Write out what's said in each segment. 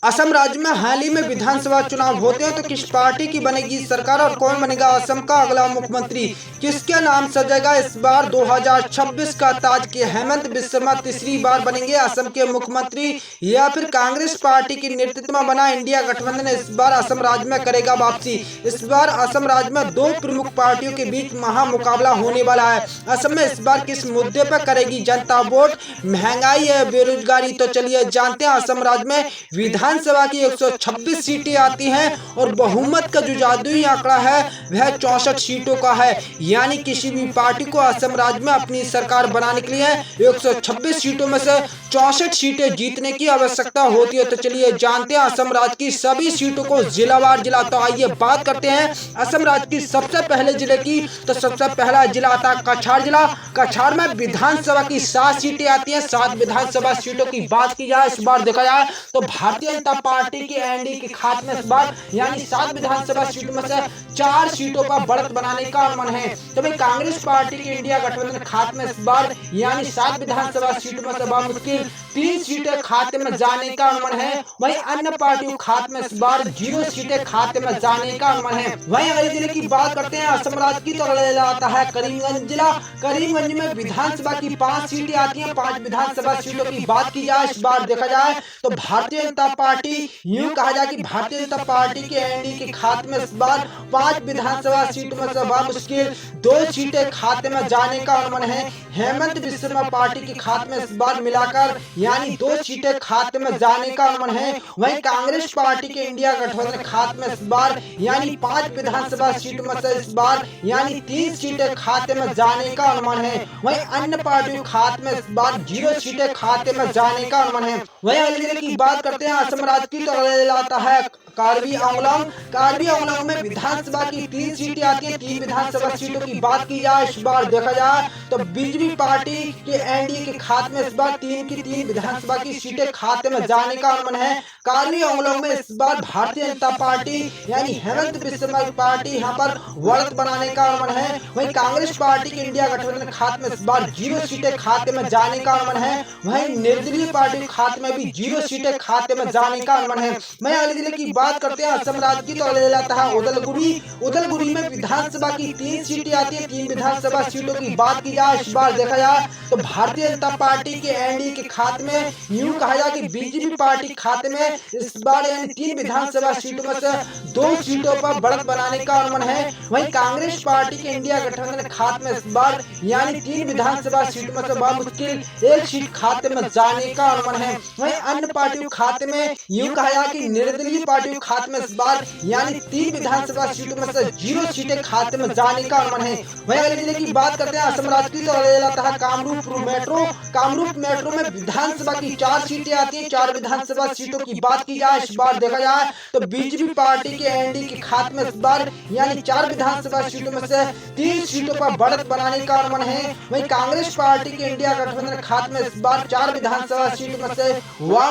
असम राज्य में हाल ही में विधानसभा चुनाव होते हैं तो किस पार्टी की बनेगी सरकार और कौन बनेगा असम का अगला मुख्यमंत्री, किसके नाम सजेगा इस बार 2026 का ताज के हेमंत बिस्वा शर्मा तीसरी बार बनेंगे असम के मुख्यमंत्री या फिर कांग्रेस पार्टी के नेतृत्व में बना इंडिया गठबंधन इस बार असम राज्य में करेगा वापसी। इस बार असम राज्य में दो प्रमुख पार्टियों के बीच महामुकाबला होने वाला है। असम में इस बार किस मुद्दे पर करेगी जनता वोट, महंगाई है बेरोजगारी, तो चलिए जानते हैं। असम राज्य में विधानसभा की 126 सीटें आती हैं और बहुमत का जो जादुई आंकड़ा है वह 64 सीटों का है, यानी किसी भी पार्टी को असम राज्य में अपनी सरकार बनाने के लिए 126 सीटों में से 64 सीटें जीतने की आवश्यकता होती है। तो चलिए जानते हैं असम राज्य की सभी सीटों को जिलावार जिला। तो आइए बात करते हैं असम राज्य की सबसे पहले जिले की। तो सबसे पहला जिला आता है कछार जिला। कछार में विधानसभा की 7 सीटें आती हैं। 7 विधानसभा सीटों की बात की जाए इस बार देखा जाए तो भारतीय जनता पार्टी के एनडीए के खाते में इस बार यानी 7 विधानसभा सीटों में से 4 सीटों पर बढ़त बनाने का अनुमान है। तो भाई कांग्रेस पार्टी के इंडिया गठबंधन खाते में इस बार यानी 7 विधानसभा सीटों में से मुश्किल 3 सीटें खाते में जाने का अनुमान है। वहीं अन्य पार्टियों खाते में इस बार 0 सीटें खाते में जाने का अनुमान है। वहीं अगले जिले की बात करते हैं असम राज्य की, तो अगला आता है करीमगंज जिला। करीमगंज में विधानसभा की 5 सीटें आती हैं। 5 विधानसभा सीटों की बात की जाए इस बार देखा जाए तो भारतीय जनता पार्टी यूं कहा जाए कि भारतीय जनता पार्टी के एनडीए के खाते में इस बार 5 विधानसभा सीटों में से मुश्किल 2 सीटें खाते में जाने का अनुमान है। हेमंत बिस्वा शर्मा पार्टी के खाते में इस बार मिलाकर यानी 2 सीटें खाते में जाने का अनुमान है। वहीं कांग्रेस पार्टी के इंडिया गठबंधन खाते में इस बार यानी 5 विधानसभा सीटों में से इस बार यानी 3 सीटें खाते में जाने का अनुमान है। वहीं अन्य पार्टियों खाते में इस बार 0 सीटें खाते में जाने का अनुमान है। वहीं अगले जिले की बात करते हैं असम राज्य की, तो अगला आता है कार्बी आंगलोंग। कार्बी आंगलोंग में विधानसभा की 3 सीटें आती हैं। 3 विधानसभा सीटों की बात की जाए इस बार देखा जाए तो बीजेपी पार्टी के एनडीए के खाते में इस बार 3 की 3 विधानसभा की सीटें खाते में जाने का अनुमान है। कार्बी आंगलोंग में इस बार भारतीय जनता पार्टी यानी हेमंत बिस्वा शर्मा पार्टी यहाँ पर बढ़त बनाने का अनुमान है। वहीं कांग्रेस पार्टी के इंडिया गठबंधन खाते में इस बार 0 सीटें खाते में जाने का अनुमान है। वहीं निर्दलीय पार्टी खाते में भी 0 सीटें खाते में जाने का अनुमान है। वहीं अगले जिले की बात करते हैं असम राज्य की, तो अगला आता है उदलगुरी। उदलगुरी में विधानसभा की 3 सीटें आती हैं। 3 विधानसभा सीटों की बात की जाए इस बार देखा जाए तो भारतीय जनता पार्टी के एनडीए के खाते में यूं कहा जाए कि बीजेपी पार्टी खाते में इस बार यानी 3 विधानसभा सीटों में से 2 सीटों पर बढ़त बनाने का अनुमान है। वहीं कांग्रेस पार्टी के इंडिया गठबंधन खाते में इस बार यानी 3 विधानसभा सीटों में से मुश्किल 1 सीट खाते में जाने का अनुमान है। वहीं अन्य पार्टियों खाते में यूं कहा जाए कि निर्दलीय पार्टियों खाते में इस बार यानी 3 विधानसभा सीटों में से 0 सीटें खाते में जाने का अनुमान है। वहीं अगले जिले की बात करते हैं असम राज्य की, तो अगला है कामरूप मेट्रो। कामरूप मेट्रो में विधानसभा की 4 सीटें आती हैं। 4 विधानसभा सीटों की बात की जाए इस बार देखा जाए तो बीजेपी पार्टी के एनडीए के खाते में इस बार यानी 4 विधानसभा सीटों में से 3 सीटों पर बढ़त बनाने का अनुमान है। वहीं कांग्रेस पार्टी के इंडिया गठबंधन खाते में इस बार 4 विधानसभा सीटों में से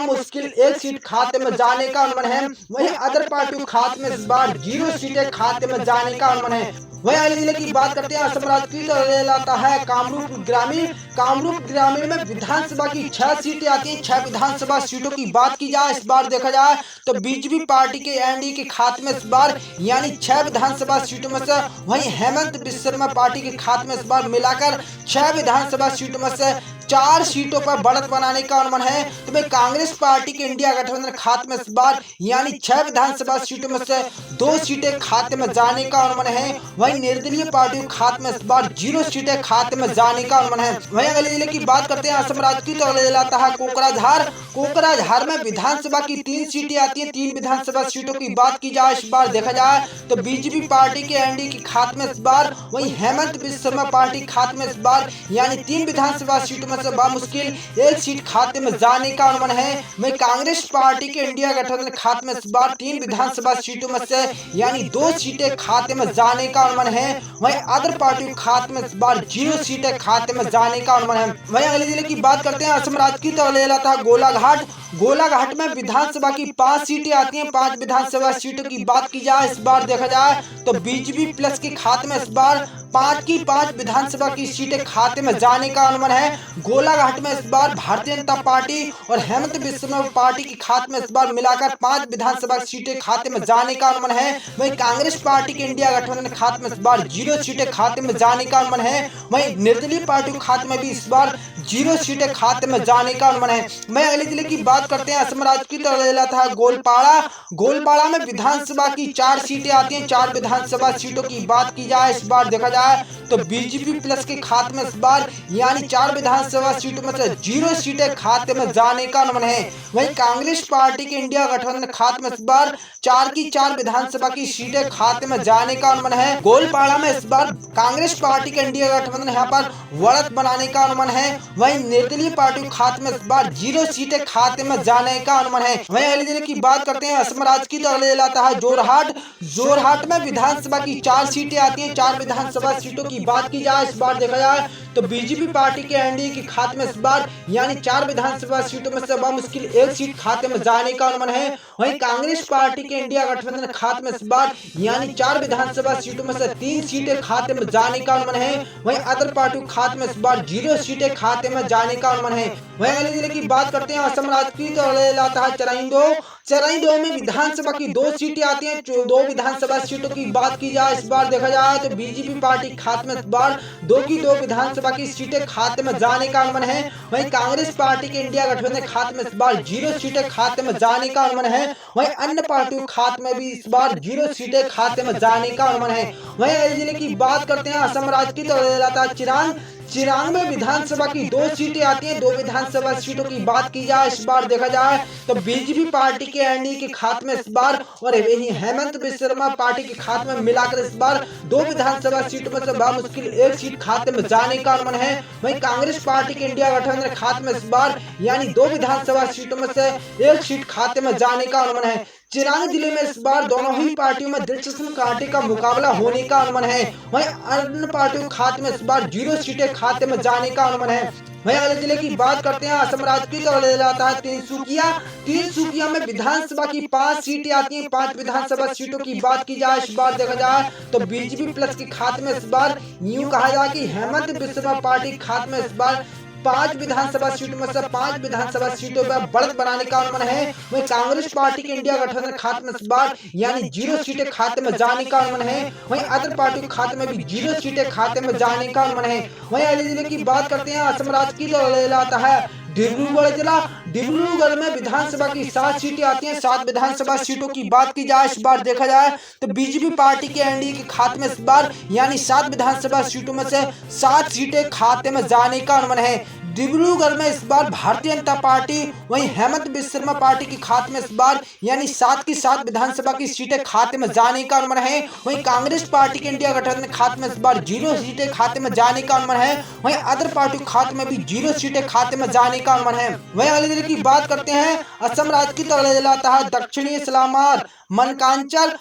मुश्किल 1 सीट खाते में जाने का अनुमान है। वहीं अदर पार्टियों खाते में इस बार 0 सीटें खाते में जाने का अनुमान है। वहीं अगले जिले की बात करते हैं असम राज्य की, तो आता है कामरूप ग्रामीण। कामरूप ग्रामीण में विधानसभा की 6 सीटें आती हैं। 6 विधानसभा सीटों की बात की जाए इस बार देखा जाए तो बीजेपी पार्टी के एनडीए के खाते में इस बार यानी 6 विधानसभा सीटों में से वहीं हेमंत बिस्वा शर्मा पार्टी के खाते में इस बार मिलाकर 6 विधानसभा सीटों में से 4 सीटों पर बढ़त बनाने का अनुमान है। तो भाई कांग्रेस पार्टी के इंडिया गठबंधन खाते में इस बार यानी 6 विधानसभा सीटों में से 2 सीटें खाते में जाने का अनुमान है। वहीं निर्दलीय पार्टी खाते में इस बार 0 सीटें खाते में जाने का अनुमान है। वहीं अगले जिले की बात करते हैं असम राज्य की, तो अगला आता है कोकराझार। कोकराझार में विधानसभा की 3 सीटें आती हैं। 3 विधानसभा सीटों की बात की जाए इस बार देखा जाए तो बीजेपी पार्टी के एनडीए के खाते में इस बार वहीं हेमंत बिस्वा शर्मा पार्टी खाते में इस बार यानी 3 विधानसभा सीटों में से मुश्किल 1 सीट खाते में जाने का अनुमान है। वहीं कांग्रेस पार्टी के इंडिया गठबंधन खाते में इस बार 3 विधानसभा सीटों में से यानी 2 सीटें खाते में जाने का अनुमान है। वहीं अदर पार्टियों खाते में इस बार 0 सीटें खाते में जाने का अनुमान है। वहीं अगले जिले की बात करते हैं असम राज्य की, तो अगला था गोलाघाट। गोलाघाट में विधानसभा की 5 सीटें आती हैं। 5 विधानसभा सीटों की बात की जाए इस बार देखा जाए तो बीजेपी प्लस के खाते में इस बार 5 की 5 विधानसभा की सीटें खाते में जाने का अनुमान है। गोलाघाट में इस बार भारतीय जनता पार्टी और हेमंत बिस्वा पार्टी के खाते में इस बार मिलाकर 5 विधानसभा सीटें खाते में जाने का अनुमान है। वहीं कांग्रेस पार्टी के इंडिया गठबंधन खाते में इस बार 0 सीटें खाते में जाने का अनुमान है। वहीं निर्दलीय पार्टी के खाते में भी इस बार 0 सीटें खाते में जाने का अनुमान है। मैं अगले जिले की बात करते हैं। असम राज्य की तरह था गोलपाड़ा में विधानसभा की 4 सीटें आती हैं। 4 विधानसभा सीटों की बात की जाए, इस बार देखा जाए तो बीजेपी प्लस के खाते में इस बार यानी 4 विधानसभा सीटों में से 0 सीटें खाते में जाने का अनुमान है। वहीं कांग्रेस पार्टी के इंडिया गठबंधन खाते में इस बार 4 की 4 विधानसभा की सीटें खाते में जाने का अनुमान है। गोलपाड़ा में इस बार कांग्रेस पार्टी के इंडिया गठबंधन यहाँ पर बढ़त बनाने का अनुमान है। वहीं निर्दलीय पार्टी खाते में इस बार 0 सीटें खाते में जाने का अनुमान है। वहीं अगले जिले की बात करते हैं। असम राज्य की तो अगले जिला आता है जोरहाट में विधानसभा की 4 सीटें आती हैं। 4 विधानसभा सीटों की बात की जाए, इस बार देखा जाए तो बीजेपी पार्टी के एनडीए के खाते में इस बार यानी 4 विधानसभा सीटों में से मुश्किल 1 सीट खाते में जाने का अनुमान है। वहीं कांग्रेस पार्टी के इंडिया गठबंधन खाते में इस बार यानी 4 विधानसभा सीटों में से 3 सीटें खाते में जाने का अनुमान है। वहीं अदर पार्टी खाते में इस बार 0 सीटें खाते में जाने का अनुमान है। वहीं अगले जिले की बात करते हैं। असम राज्य की तो आता है चराइदो में विधानसभा की 2 सीटें आती हैं। 2 विधानसभा सीटों की बात की जाए, इस बार देखा जाए तो बीजेपी पार्टी खाते में इस बार 2 की 2 विधानसभा की सीटें खाते में जाने का अनुमान है। वहीं कांग्रेस पार्टी के इंडिया गठबंधन खाते में इस बार 0 सीटें खाते में जाने का अनुमान है। वहीं अन्य पार्टियों खाते में भी इस बार 0 सीटें खाते में जाने का अनुमान है। वहीं अगले जिले की बात करते हैं। असम राज्य की तो चिरांग में विधानसभा की 2 सीटें आती हैं। 2 विधानसभा सीटों की बात की जाए, इस बार देखा जाए तो बीजेपी पार्टी के एनडीए के खाते में इस बार और हेमंत बिस्वा पार्टी के खाते में मिलाकर इस बार 2 विधानसभा सीटों में से मुश्किल 1 सीट खाते में जाने का अनुमान है। वहीं कांग्रेस पार्टी के इंडिया गठबंधन खाते में इस बार यानी 2 विधानसभा सीटों में से 1 सीट खाते में जाने का अनुमान है। चिरांग जिले में इस बार दोनों ही पार्टियों में दिलचस्प कांटे का मुकाबला होने का अनुमान है। वहीं अन्य पार्टियों खाते में इस बार 0 सीटें खाते में जाने का अनुमान है। वहीं अगले जिले की बात करते हैं। असम राज्य की तो आता है तीनसुकिया में विधानसभा की 5 सीटें आती हैं। 5 विधानसभा सीटों की बात की जाए, इस बार देखा जाए तो बीजेपी प्लस के खाते में इस बार यूं कहा जाए कि हेमंत बिस्वा पार्टी खाते में इस बार 5 विधानसभा सीटों में से 5 विधानसभा सीटों पर बढ़त बनाने का अनुमान है। वहीं कांग्रेस पार्टी के इंडिया गठबंधन खाते में इस बार यानी 0 सीटें खाते में जाने का अनुमान है। वहीं अदर पार्टी के खाते में भी 0 सीटें खाते में जाने का अनुमान है। वहीं अगले जिले की बात करते हैं। असम राज्य की तो आता है डिब्रूगढ़ में विधानसभा की 7 सीटें आती हैं। 7 विधानसभा सीटों की बात की जाए, इस बार देखा जाए तो बीजेपी पार्टी के एनडीए के खाते में इस बार यानी 7 विधानसभा सीटों में से 7 सीटें खाते में जाने का अनुमान है। डिब्रूगढ़ में इस बार भारतीय जनता पार्टी वहीं हेमंत बिस्वा पार्टी के खाते में इस बार यानी 7 की 7 विधानसभा की सीटें खाते में जाने का अनुमान है। वहीं कांग्रेस पार्टी के इंडिया गठबंधन खाते में इस बार 0 सीटें खाते में जाने का अनुमान है। वहीं अदर पार्टी खाते में भी 0 सीटें खाते में जाने का अनुमान है। वहीं अगले जिले की बात करते हैं। असम राज्य की तो अगले जिला आता है दक्षिणी मनकांचल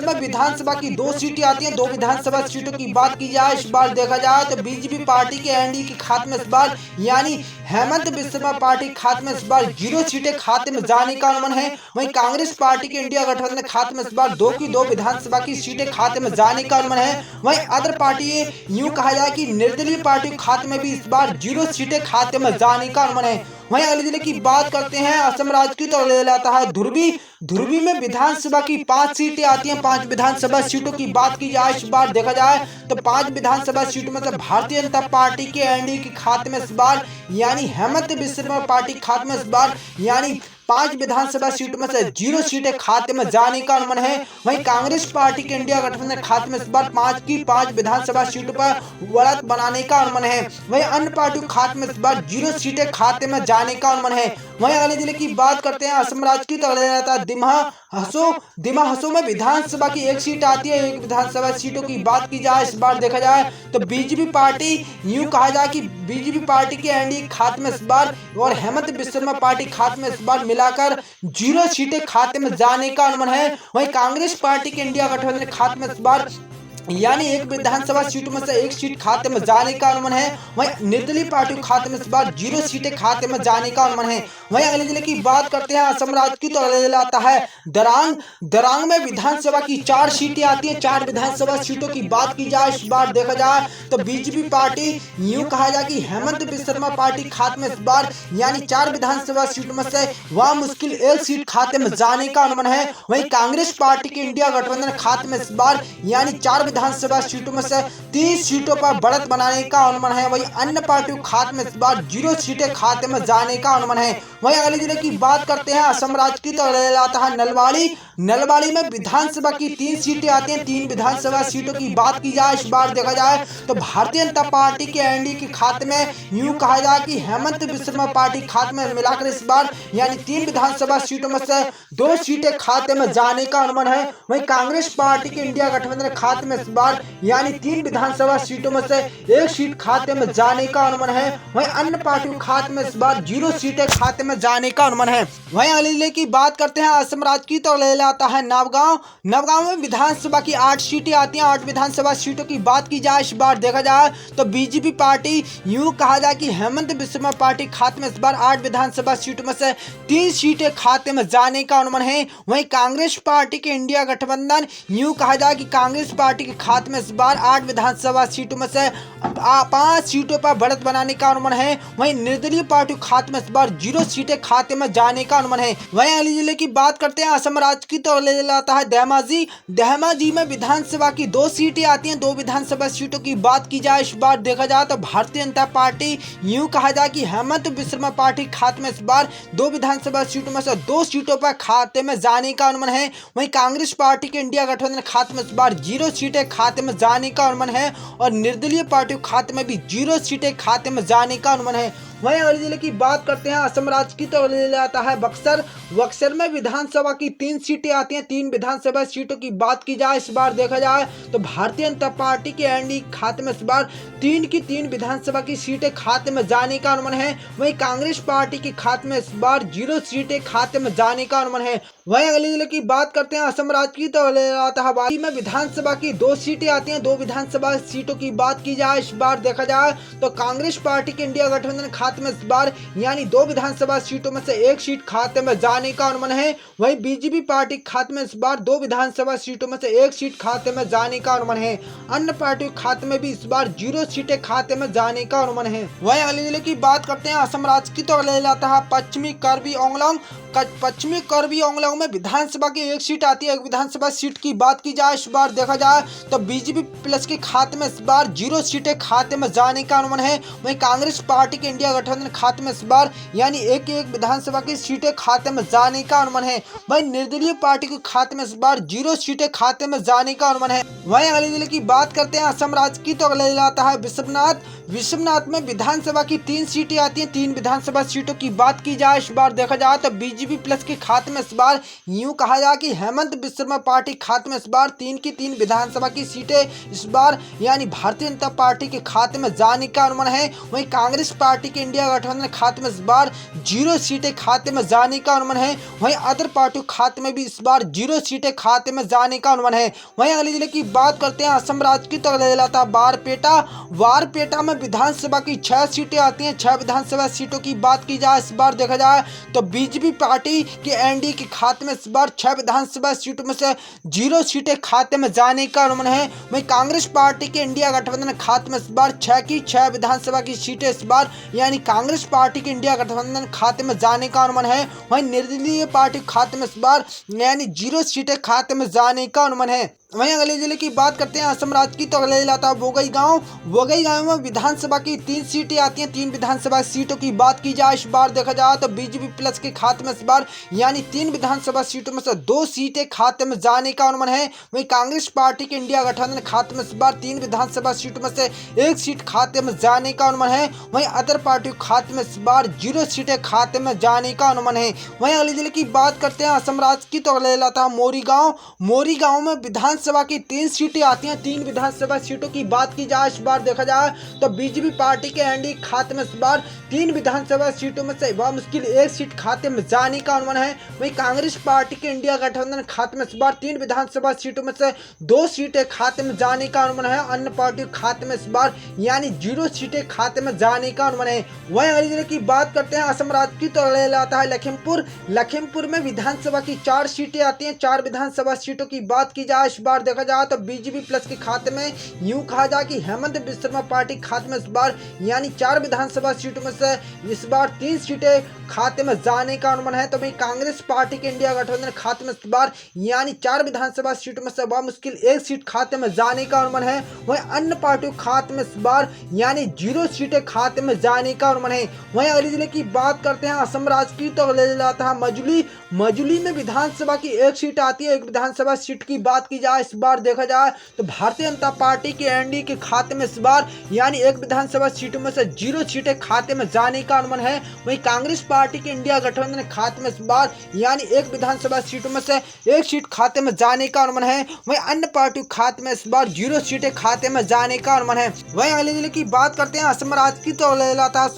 में विधानसभा की 2 सीटें आती हैं। 2 विधानसभा सीटों की बात की जाए, इस बार देखा जाए तो बीजेपी पार्टी के एनडीए के खाते में इस बार यानी हेमंत बिस्वा पार्टी खाते में इस बार 0 सीटें खाते में जाने का अनुमान है। वहीं कांग्रेस पार्टी के इंडिया गठबंधन खाते में इस बार 2 की 2 विधानसभा की सीटें खाते में जाने का अनुमान है। वहीं अदर पार्टी यूं कहा जाए कि निर्दलीय पार्टी खाते में भी इस बार 0 सीटें खाते में जाने का अनुमान है। वहीं अगले जिले की बात करते हैं। असम राज्य की तो अगले आता है धुरवी में विधानसभा की 5 सीटें आती हैं। 5 विधानसभा सीटों की बात की जाए, इस बार देखा जाए तो 5 विधानसभा सीटों में से भारतीय जनता पार्टी के एनडीए के खाते में इस बार यानी हेमंत बिस्वा पार्टी खाते में इस बार यानी 5 विधानसभा सीटों में से 0 सीटें खाते में जाने का अनुमान है। वहीं कांग्रेस पार्टी के इंडिया गठबंधन खाते में इस बार 5 की 5 विधानसभा सीटों पर बढ़त बनाने का अनुमान है। वहीं अन्य पार्टियों खाते में इस बार 0 सीटें खाते में जाने का अनुमान है। वहीं अगले जिले की बात करते हैं। असम राज्य की तो अगले रहता है दिमा हसो में विधानसभा की 1 सीट आती है। 1 विधानसभा सीटों की बात की जाए, इस बार देखा जाए तो बीजेपी पार्टी यूं कहा जाए कि बीजेपी पार्टी के एनडीए खाते में इस बार और हेमंत बिस्वा पार्टी खाते में इस बार मिलाकर 0 सीटें खाते में जाने का अनुमान है। वहीं कांग्रेस पार्टी के इंडिया गठबंधन खाते में इस बार यानी एक विधानसभा सीट में से एक सीट खाते में जाने का अनुमान है। वहीं निर्दलीय पार्टी खाते में इस बार 0 सीटें खाते में जाने का अनुमान है। वहीं अगले जिले की बात करते हैं असम राज्य की, तो अगले जिला आता है दरांग। दरांग में विधानसभा की 4 सीटें आती हैं। 4 विधानसभा सीटों की बात की जाए, इस बार देखा जाए तो बीजेपी पार्टी, यूं कहा जाए कि हेमंत बिस्वा शर्मा पार्टी खाते में इस बार यानी 4 विधानसभा सीट में से वह मुश्किल 1 सीट खाते में जाने का अनुमान है। वहीं कांग्रेस पार्टी के इंडिया गठबंधन खाते में इस बार यानी 4 विधानसभा सीटों में से 30 सीटों पर बढ़त बनाने का अनुमान है। वहीं अन्य पार्टियों खाते में इस बार 0 सीटें खाते में जाने का अनुमान है। वहीं अगले जिले की बात करते हैं असम राज्य की, तो आता है नलबाड़ी। नलबाड़ी में विधानसभा की 3 सीटें आती हैं। 3 विधानसभा सीटों की बात की जाए, इस बार देखा जाए तो भारतीय जनता पार्टी के एनडीए के खाते में, यूं कहा जाए कि हेमंत बिस्वा शर्मा पार्टी खाते में मिलाकर इस बार यानी 3 विधानसभा सीटों में से 2 सीटें खाते में जाने का अनुमान है। वहीं कांग्रेस पार्टी के इंडिया गठबंधन खाते में इस बार यानी 3 विधानसभा सीटों में से 1 सीट खाते में जाने का अनुमान है। वहीं अन्य पार्टियों खाते में इस बार 0 सीटें खाते में जाने का अनुमान है। वहीं अगले जिले की बात करते हैं असम राज्य की, तो ले आता है नवगांव। नवगांव में विधानसभा की 8 सीटें आती हैं। 8 विधानसभा सीटों की बात की जाए, इस बार देखा जाए तो बीजेपी पार्टी, यूं कहा जाए कि हेमंत बिस्वा शर्मा पार्टी खाते में इस बार 8 विधानसभा सीटों में से 3 सीटें खाते में जाने का अनुमान है। वहीं कांग्रेस पार्टी के इंडिया गठबंधन, यूं कहा जाए कि कांग्रेस पार्टी के खाते में इस बार 8 विधानसभा सीटों में से 5 सीटों पर बढ़त बनाने का अनुमान है। वहीं निर्दलीय पार्टी खाते में इस बार 0 सीटें खाते में जाने का अनुमान है। वहीं अगले जिले की बात करते हैं असम राज्य की, तो ले आता है धेमाजी। धेमाजी में विधानसभा की 2 सीटें आती हैं। 2 विधानसभा सीटों की बात की जाए, इस बार देखा जाए तो भारतीय जनता पार्टी, यूं कहा जाए कि हेमंत बिस्वा शर्मा पार्टी खाते में इस बार 2 विधानसभा सीटों में से 2 सीटों पर खाते में जाने का अनुमान है। वहीं कांग्रेस पार्टी के इंडिया गठबंधन खाते में इस बार 0 सीटें खाते में जाने का अनुमान है और निर्दलीय पार्टी खाते में भी 0 सीटें खाते में जाने का अनुमान है। वहीं अगले जिले की बात करते हैं असम राज्य की, तो ले आता है बक्सर। बक्सर में विधानसभा की 3 सीटें आती हैं। 3 विधानसभा सीटों की बात की जाए, इस बार देखा जाए तो भारतीय जनता पार्टी के एनडीए खाते में इस बार 3 की 3 विधानसभा की सीटें खाते में जाने का अनुमान है। वहीं कांग्रेस पार्टी के खाते में इस बार 0 सीटें खाते में जाने का अनुमान है। वहीं अगले जिले की बात करते हैं असम राज्य की, तो ले आता है वाई में विधानसभा की 2 सीटें आती हैं। 2 विधानसभा सीटों की बात की जाए, इस बार देखा जाए तो कांग्रेस पार्टी के इंडिया गठबंधन खाते में इस बार यानी 2 विधानसभा सीटों में से 1 सीट खाते में जाने का अनुमान है। वहीं बीजेपी पार्टी खाते में इस बार 2 विधानसभा सीटों में से 1 सीट खाते में जाने का अनुमान है। अन्य पार्टियों खाते में भी इस बार 0 सीटें खाते में जाने का अनुमान है। वहीं अगले जिले की बात करते हैं असम राज्य की, तो ले आता है पश्चिमी कार्बी आंगलोंग। पश्चिमी कार्बी आंगलोंग में विधानसभा की 1 सीट आती है। 1 विधानसभा सीट की बात की जाए, इस बार देखा जाए तो बीजेपी प्लस के खाते में इस बार 0 सीटें खाते में जाने का अनुमान है। वहीं कांग्रेस पार्टी के इंडिया गठबंधन खाते में इस बार यानी एक विधानसभा की सीटें खाते में जाने का अनुमान है। वहीं निर्दलीय पार्टी के खाते में इस बार 0 सीटें खाते में जाने का अनुमान है। वहीं अगले जिले की बात करते हैं असम राज्य की, तो अगले जिला आता है विश्वनाथ। विश्वनाथ में विधानसभा की 3 सीटें आती हैं। 3 विधानसभा सीटों की बात की जाए, इस बार देखा जाए तो बीजेपी प्लस के खाते में इस बार यूं कहा जाए कि हेमंत बिस्वा शर्मा पार्टी खाते में इस बार 3 की 3 विधानसभा की सीटें इस बार यानी भारतीय जनता पार्टी के खाते में जाने का अनुमान है। वहीं कांग्रेस पार्टी के इंडिया गठबंधन खाते में इस बार 0 सीटें खाते में जाने का अनुमान है। वहीं अदर पार्टियों खाते में भी इस बार 0 सीटें खाते में जाने का अनुमान है। वहीं अगले जिले की बात करते हैं असम राज्य की, तो अगले जिला आता है बारपेटा। बारपेटा में विधानसभा की 6 सीटें आती हैं। 6 विधानसभा सीटों की बात की जाए, इस बार देखा जाए तो बीजेपी पार्टी के एनडीए के खाते में इस बार 6 विधानसभा सीटों में से 0 सीटें खाते में जाने का अनुमान है। वहीं कांग्रेस पार्टी के इंडिया गठबंधन खाते में इस बार 6 की 6 विधानसभा की सीटें इस बार यानी कांग्रेस पार्टी के इंडिया गठबंधन खाते में जाने का अनुमान है। वहीं निर्दलीय पार्टी खाते में इस बार यानी 0 सीटें खाते में जाने का अनुमान है। वहीं अगले जिले की बात करते हैं असम राज्य की, तो अगले जिला आता है बोगईगांव। बोगईगांव में विधानसभा की 3 सीटें आती हैं। 3 विधानसभा सीटों की बात की जाए, इस बार देखा जाए तो बीजेपी प्लस के खाते में इस बार यानी 3 विधानसभा सीटों में से 2 सीटें खाते में जाने का अनुमान है। वहीं कांग्रेस पार्टी के इंडिया गठबंधन खाते में इस बार 3 विधानसभा सीटों में से 1 सीट खाते में जाने का अनुमान है। वहीं अदर पार्टियों खाते में इस बार 0 सीटें खाते में जाने का अनुमान है। वहीं अगले जिले की बात करते हैं असम राज्य की, तो अगले जिला आता है मोरीगांव। मोरीगांव में विधान विधानसभा की 3 सीटें आती हैं। 3 विधानसभा सीटों की बात की जाए, इस बार देखा जाए तो बीजेपी पार्टी के एनडीए खाते में इस बार 3 विधानसभा सीटों में से मुश्किल 1 सीट खाते में जाने का अनुमान है। वहीं कांग्रेस पार्टी के इंडिया गठबंधन खाते में इस बार 3 विधानसभा सीटों में से 2 सीटें खाते में जाने का अनुमान है। अन्य पार्टी खाते में इस बार यानी 0 सीटें खाते में जाने का अनुमान है। वहीं अगले जिले की बात करते हैं, असम राज्य की तो लाता है लखीमपुर में विधानसभा की 4 सीटें आती हैं। 4 विधानसभा सीटों की बात की जाए, इस बार देखा जाए तो बीजेपी प्लस के खाते में यूं कहा जाए कि हेमंत बिस्वा पार्टी खाते में इस बार यानी 4 विधानसभा सीटों में से इस बार 3 सीटें खाते में जाने का अनुमान है। तो वहीं कांग्रेस पार्टी के इंडिया गठबंधन खाते में इस बार यानी 4 विधानसभा सीटों में से मुश्किल 1 सीट खाते में जाने का अनुमान है। वहीं अन्य पार्टियों खाते में इस बार यानी 0 सीटें खाते में जाने का अनुमान है। वहीं अगले जिले की बात करते हैं, असम राज्य की तो ले जाता है मजुली में विधानसभा की 1 सीट आती है। 1 विधानसभा सीट की बात की जाए, इस बार देखा जाए तो भारतीय जनता पार्टी के एनडीए के खाते में इस बार यानी 1 विधानसभा सीटों में से 0 सीटें खाते में जाने का अनुमान है। वहीं कांग्रेस पार्टी के इंडिया गठबंधन खाते में इस बार यानी 1 विधानसभा सीटों में से 1 सीट खाते में जाने का अनुमान है। वहीं अन्य पार्टी खाते में इस बार 0 सीटें खाते में जाने का अनुमान है। वहीं अगले जिले की बात करते हैं, असम राज्य की तो ले लाता है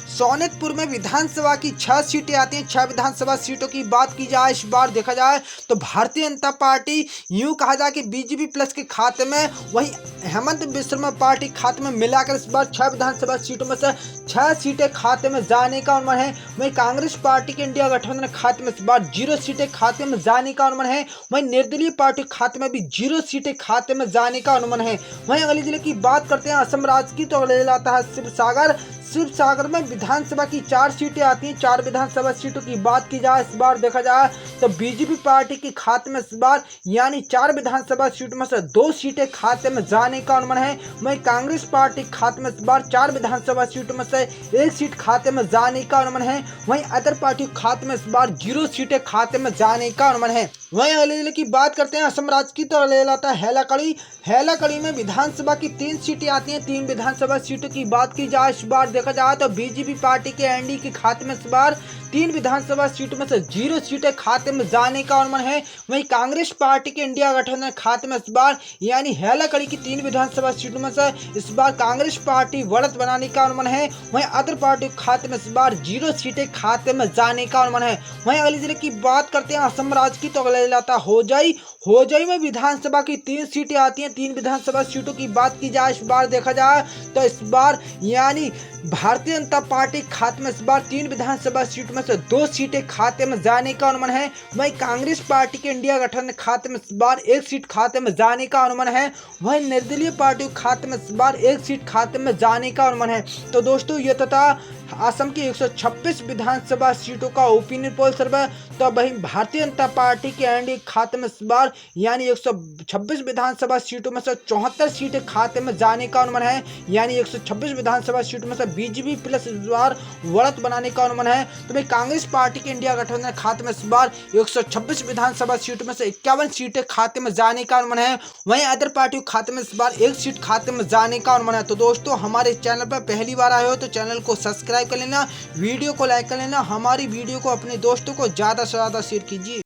सोनितपुर में विधानसभा की 6 सीटें आती हैं। 6 विधानसभा सीटों की बात की जाए, इस बार देखा जाए तो भारतीय जनता पार्टी यूं कहा जाए कि बीजेपी प्लस के खाते में, वहीं हेमंत बिस्वा पार्टी खाते में मिलाकर इस बार 6 विधानसभा सीटों में से 6 सीटें खाते में जाने का अनुमान है। वहीं कांग्रेस पार्टी के इंडिया गठबंधन खाते में इस बार 0 सीटें खाते में जाने का अनुमान है। वहीं निर्दलीय पार्टी खाते में भी 0 सीटें खाते में जाने का अनुमान है। वहीं अगले जिले की बात करते हैं, असम राज्य की तो ले जाता है शिवसागर में विधानसभा की 4 सीटें आती हैं। 4 विधानसभा सीटों की बात की जाए, इस बार देखा जाए तो बीजेपी पार्टी के खाते में इस बार यानी 4 विधानसभा सीटों में से 2 सीटें खाते में जाने का अनुमान है। वहीं कांग्रेस पार्टी खाते में इस बार 4 विधानसभा सीटों में से 1 सीट खाते में जाने का अनुमान है। वहीं अदर पार्टी खाते में इस बार 0 सीटें खाते में जाने का अनुमान है। वहीं अगले जिले की बात करते हैं, असम राज्य की तो ले लाता है हैलाकड़ी में विधानसभा की 3 सीटें आती हैं। 3 विधानसभा सीटों की बात की जाए, इस बार देखा जाए तो बीजेपी पार्टी के एनडीए के खाते में इस बार 3 विधानसभा सीटों में से 0 सीटें खाते में जाने का अनुमान है। वहीं कांग्रेस पार्टी के इंडिया गठबंधन खाते में इस बार यानी हैलाकड़ी की 3 विधानसभा सीटों में से इस बार कांग्रेस पार्टी बढ़त बनाने का अनुमान है। वहीं अदर पार्टी खाते में इस बार 0 सीटें खाते में जाने का अनुमान है। वहीं अगले जिले की बात करते हैं, असम राज्य की तो ले जाता होजाई में विधानसभा की 3 सीटें आती हैं। 3 विधानसभा सीटों की बात की जाए, इस बार देखा जाए तो इस बार यानी भारतीय जनता पार्टी खाते में इस बार 3 विधानसभा सीटों में से 2 सीटें खाते में जाने का अनुमान है। वहीं कांग्रेस पार्टी के इंडिया गठबंधन खाते में इस बार 1 सीट खाते में जाने का अनुमान है। वहीं निर्दलीय पार्टी खाते में इस बार 1 सीट खाते में जाने का अनुमान है। तो दोस्तों ये तथा असम की 126 विधानसभा सीटों का ओपिनियन पोल सर्वे। तो वहीं भारतीय जनता पार्टी के एनडीए खाते में इस बार यानी 126 विधानसभा सीटों में से 74 सीटें खाते में जाने का अनुमान है। यानी 126 विधानसभा सीटों में से बीजेपी प्लस इस बार बढ़त बनाने का अनुमान है। तो वहीं कांग्रेस पार्टी के इंडिया गठबंधन खाते में इस बार 126 विधानसभा सीटों में से 51 सीटें खाते में जाने का अनुमान है। वहीं अदर पार्टी खाते में इस बार 1 सीट खाते में जाने का अनुमान है। तो दोस्तों हमारे चैनल पर पहली बार आए हो तो चैनल को सब्सक्राइब कर लेना, वीडियो को लाइक कर लेना, हमारी वीडियो को अपने दोस्तों को ज़्यादा से ज़्यादा शेयर कीजिए।